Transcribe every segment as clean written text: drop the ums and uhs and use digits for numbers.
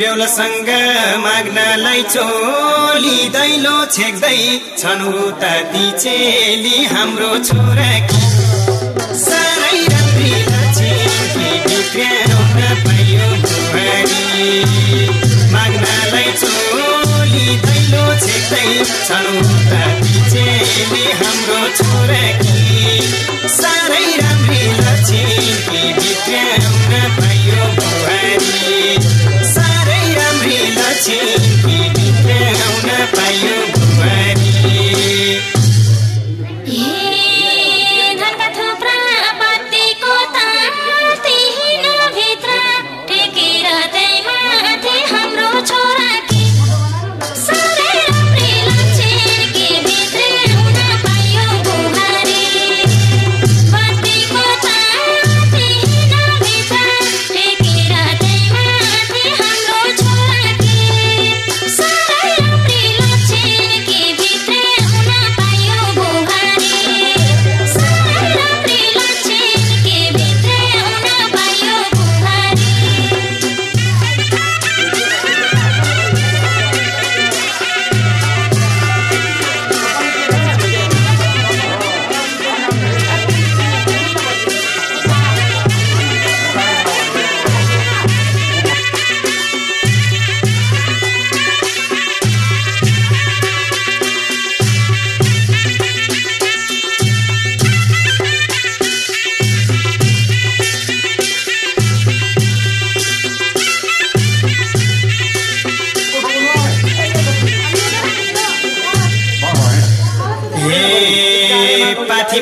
बेहुलासँग माग्नलाई चोली दैलो छेक्दै छन् उता ती चेली हाम्रो छोराकी साह्रै राम्री लक्ष्मी बिग्राउन पायो बुहारी माग्नलाई चोली दैलो छेक्दै छन् उता ती चेली हाम्रो छोराकी साह्रै राम्री लक्ष्मी बिग्राउन पायो बुहारी साह्रै राम्री लक्ष्मी बिग्राउन पायो बुहारी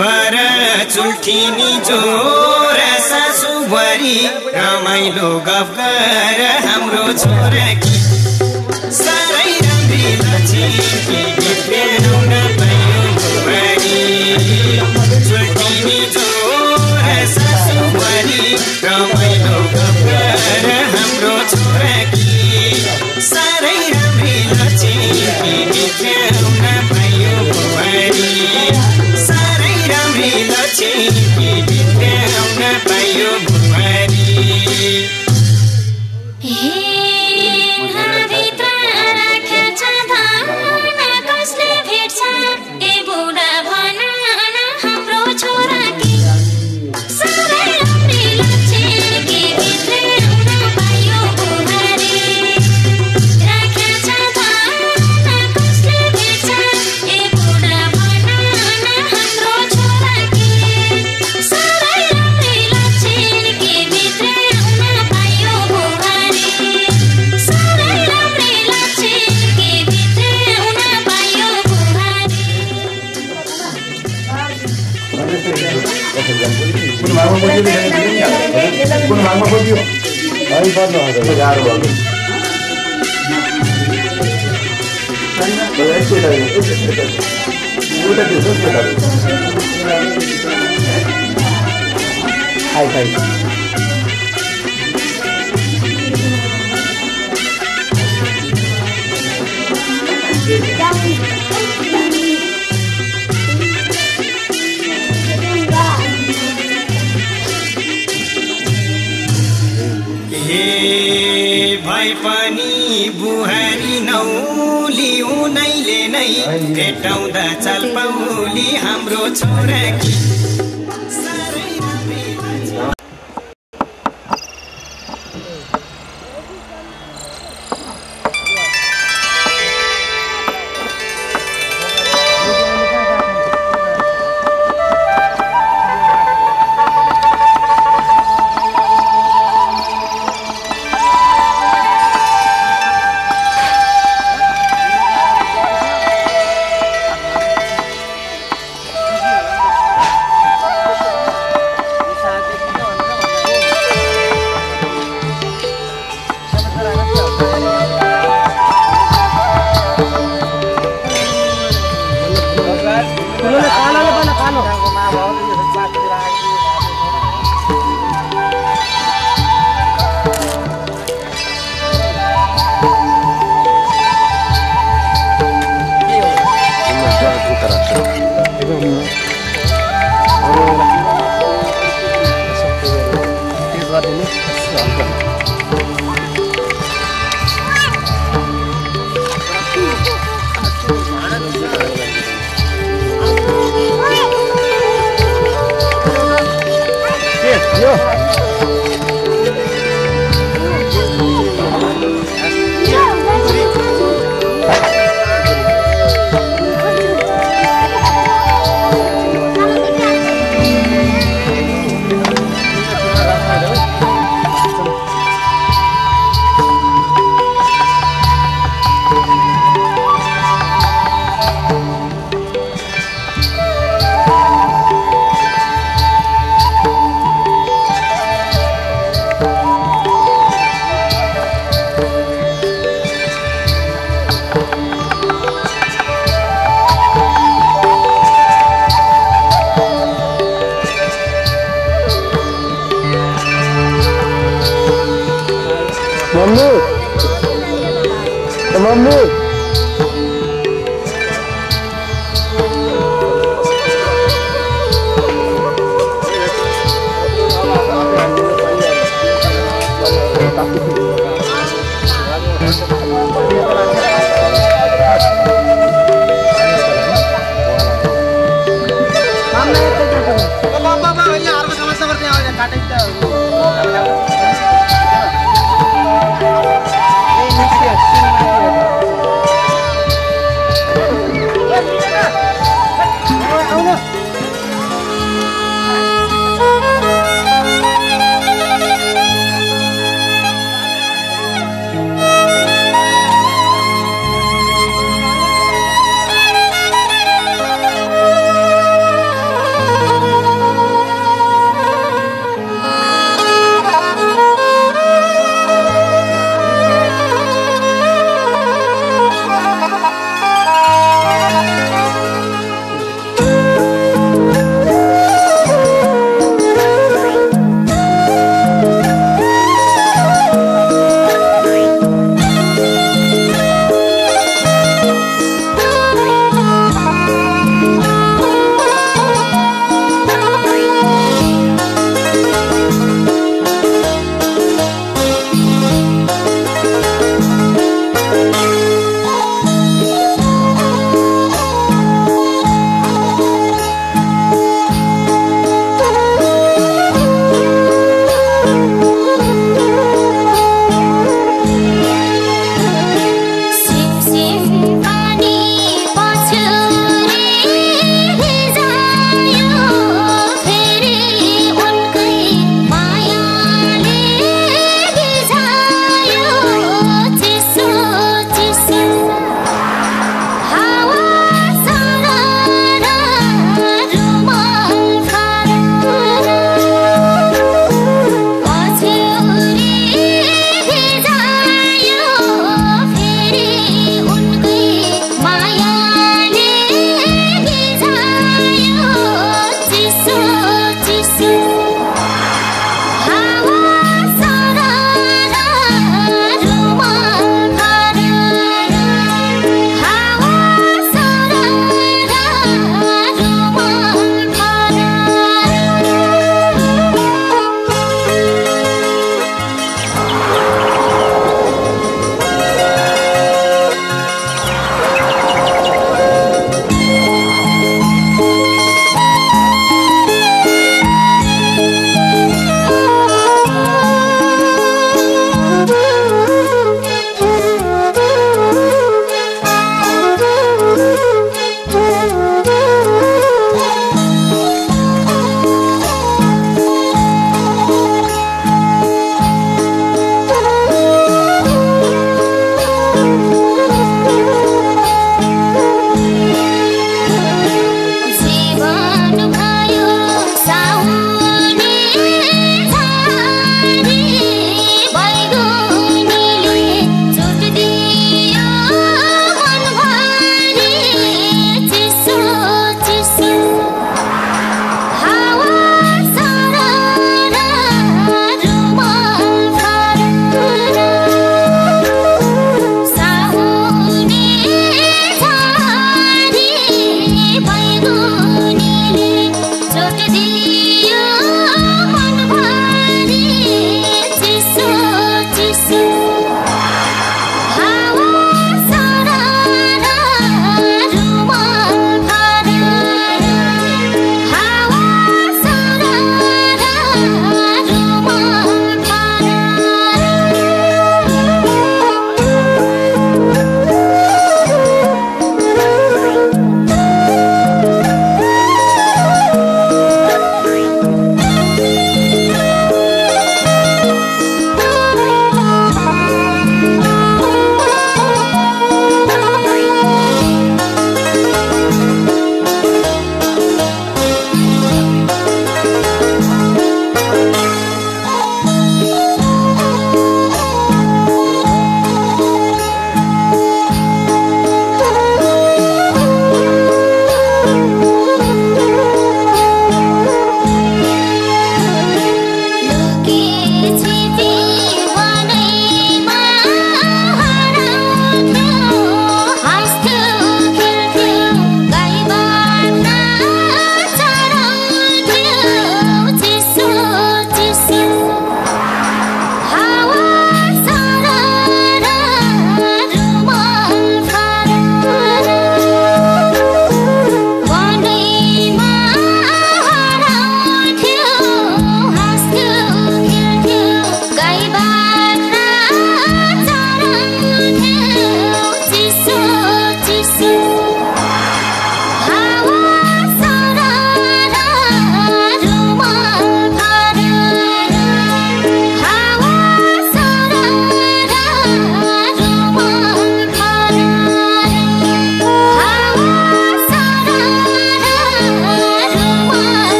भर चुल्ठिनी जोर सासु बुहारी रमाइलो गफ गर हाम्रो छोराकी साह्रै राम्री लक्ष्मी बिग्राउन पायो बुहारी चुल्ठिनी जोर सासु बुहारी रमाइलो गफ गर हाम्रो छोराकी साह्रै राम्री लक्ष्मी बिग्राउन पायो बुहारी राम्री लक्ष्मी बिग्राउन पायो बुहारी पनि बुहारी नौली उनैले नै भेटाउँदा चाल पाउली हाम्रो छोराकी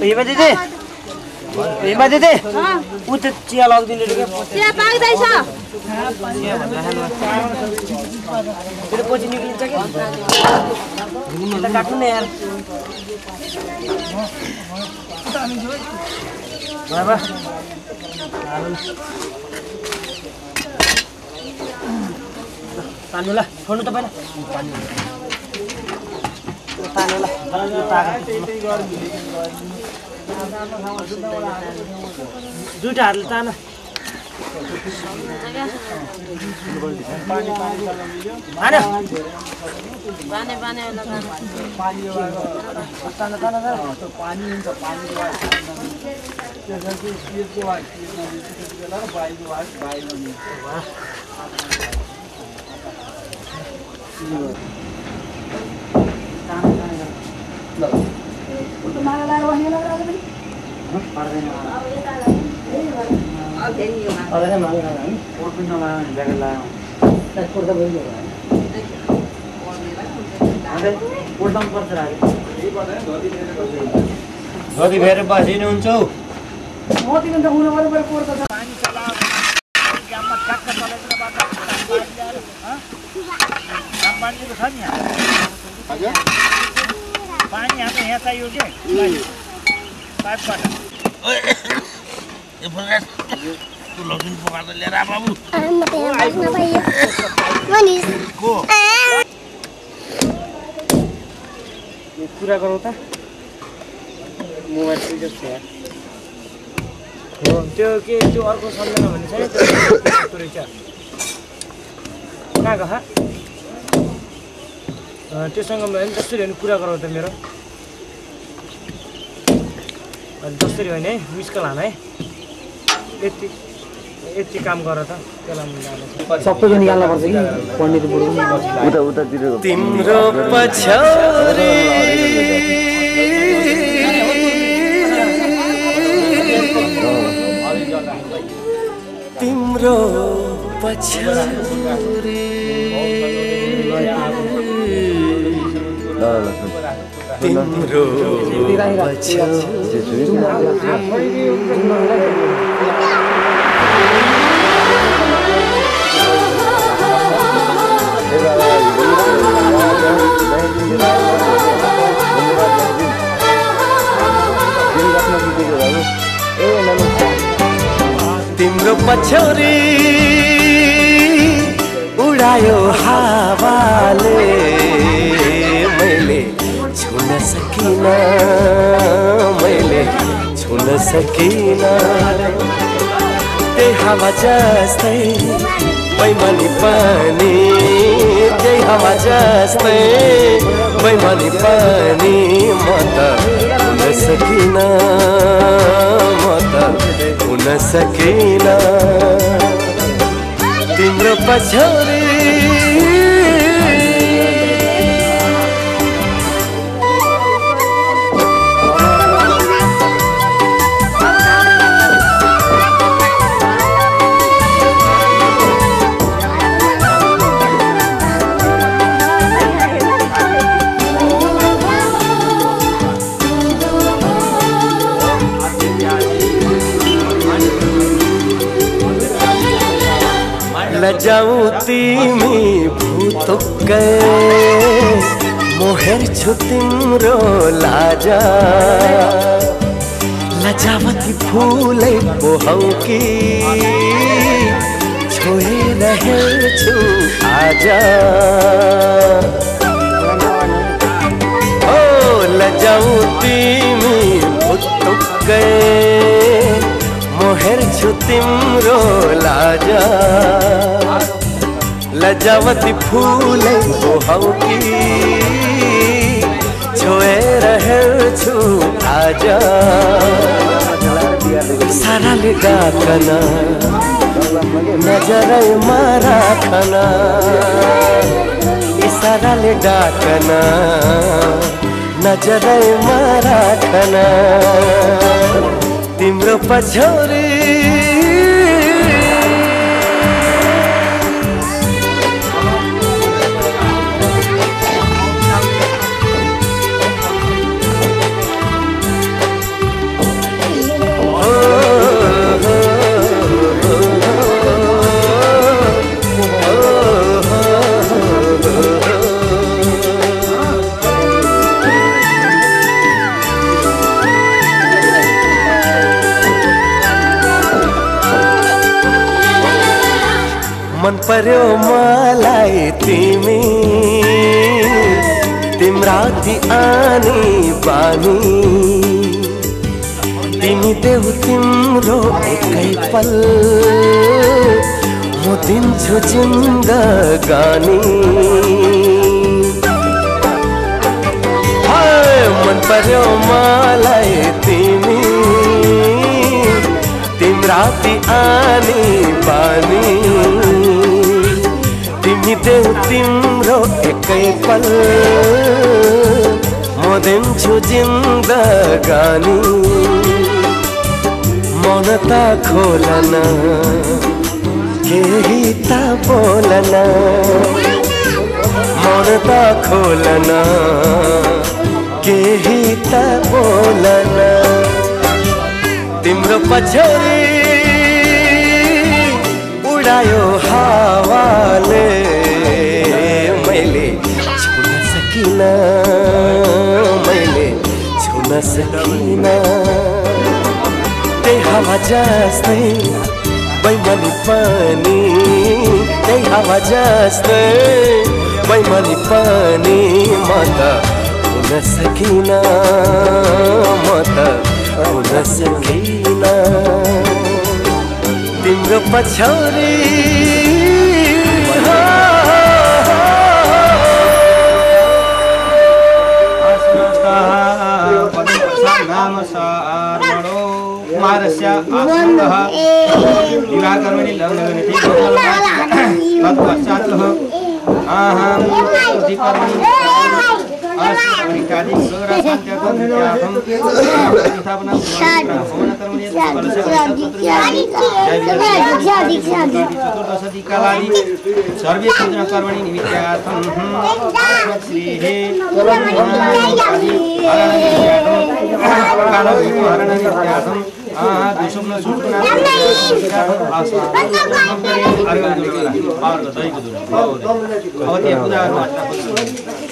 हिमा दिदी हिमा दिदी उ त चिया लगिदिनु रे चिया पाक्दैछ फेरि पछि निक्लिन्छ के त काट्नु न यार बाबा पानी ल छोड्नु त पहिला पानी ल दुईटा हातले तान धोती फेर बसिनुहुन्छ पानी हाम्रो यहाँ चाहियो के पाइपबाट तू लसुन पकाएर लिएर आ बाबु कुरा गरौँ त मोबाइल स्विच अफ छ यार हो त्यो के त्यो अर्को सम्झना भन्ने छ नि त्यो रहेछ कहाँ गयो त्योसँग मैले जसरी होइन कुरा गरौँ त मेरो जसरी होइन है मिसकल हान है यति काम गर त त्यसलाई सबैको निकाल्न पर्छ कि पण्डित बुढो तिम्रो पछ्याउरे तिम्रो पछ्याउरे तिम्रो पछ्याउरे तिम्रो पछौरी उडायो हावाले मैले छुन सकिन मैले छुन सकिन त्यही हावा जस्तै बैमानी पनि त्यही हावा जस्तै बैमानी पनि म त हुन सकिन म त हुन सकिन तिम्रो पछौरी लजाऊ तिमी भुतुक्कै मोहेर छु तिम्रो लाजा लजावती फुलै पोहौ कि छोएर हेर्छु आज ओ लजाऊ तिमी भुतुक्कै मोहेर छु तिम्रो लाजा लजावती फुलै पोहौ कि छोएर हेर्छु आज इसाराले डाकन नजरैमा राखन इसाराले डाकन नजरैमा राखन तिम्रो पछौरी मन पर्यो मलाई तिमी तिम्रा ती आनी बानी तिमी देऊ तिम्रो एकै पल म दिन्छु जिन्दगानी मन पर्यो मलाई तिमी तिम्रा ती आनी बानी तिमी देऊ तिम्रो एकै पल म दिन्छु जिन्दगानी मन त खोलन केही त बोलन मन त खोलन केही त बोलन तिम्रो पछौरी उडायो हावाले मैले छुन सकिन मैले छुन सकिन त्यही हावा जस्तै बैमानी पनि त्यही हावा जस्तै बैमानी पनि म त हुन सकिन म त हुन सकिन तिम्रो पछौरी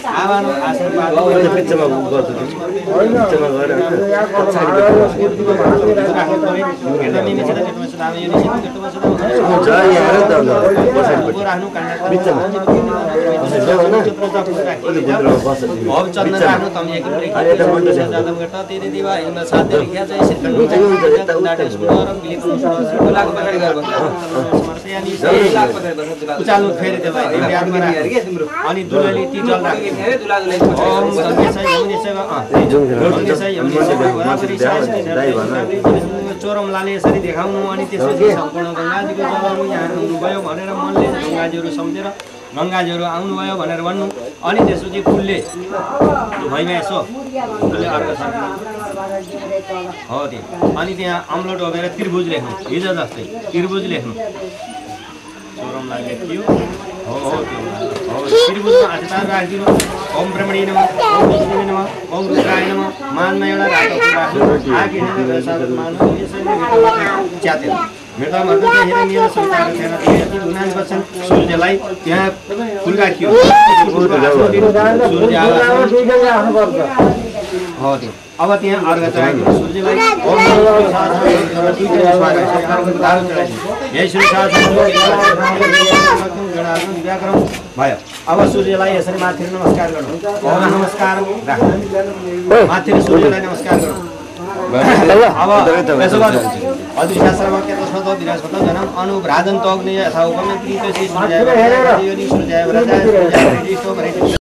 आमानो आशीर्वाद पिक्चरमा गर्छु पिक्चरमा गएर हुन्छ यहाँ त राख्नु बिचमा उचाल्नु फेरि अनि दुलैले ती जल चोरमलाले यसरी देखाउनु अनि त्यसपछि सम्पूर्ण गङ्गाजीको जलहरू यहाँ आउनुभयो भनेर मनले गङ्गाजीहरू सम्झेर गङ्गाजीहरू आउनुभयो भनेर भन्नु अनि त्यसपछि फुलले भैमा यसो फुलले अर्को छ हो त्यो अनि त्यहाँ अम्लो डोबेर त्रिभुज लेख्नु हिजो जस्तै त्रिभुज लेख्नु चोरमलाले लेखियो हो त्यो हो त्रिभुजमा आधार राखिदिनु ओम ब्रह्मणे नमः ओम विष्णुवे नमः ओम रुद्राय नमः मानमा एउटा रातो फुल राख्नु आगे साधन मानु यसैले च्यातेर मेटा मर्दले हेरे मेरो संसार छैन यति गुनान गर्छन् सूर्यलाई त्यहाँ फुल राखियो सूर्य हो त्यो अब त्यहाँ अर्घ चढाइदियो सूर्यलाई ओम भयो अब सूर्यलाई यसरी माथि नमस्कार गर्नु ओम नमस्कार राख्नु माथि सूर्यलाई नमस्कार गर्नु अब अधिशास्त्रमा के तस्मात् विराजपत जनम अनुभ्राजन्तो अग्निय यथा उपमन्त्री तस्य सूर्याय सूर्याय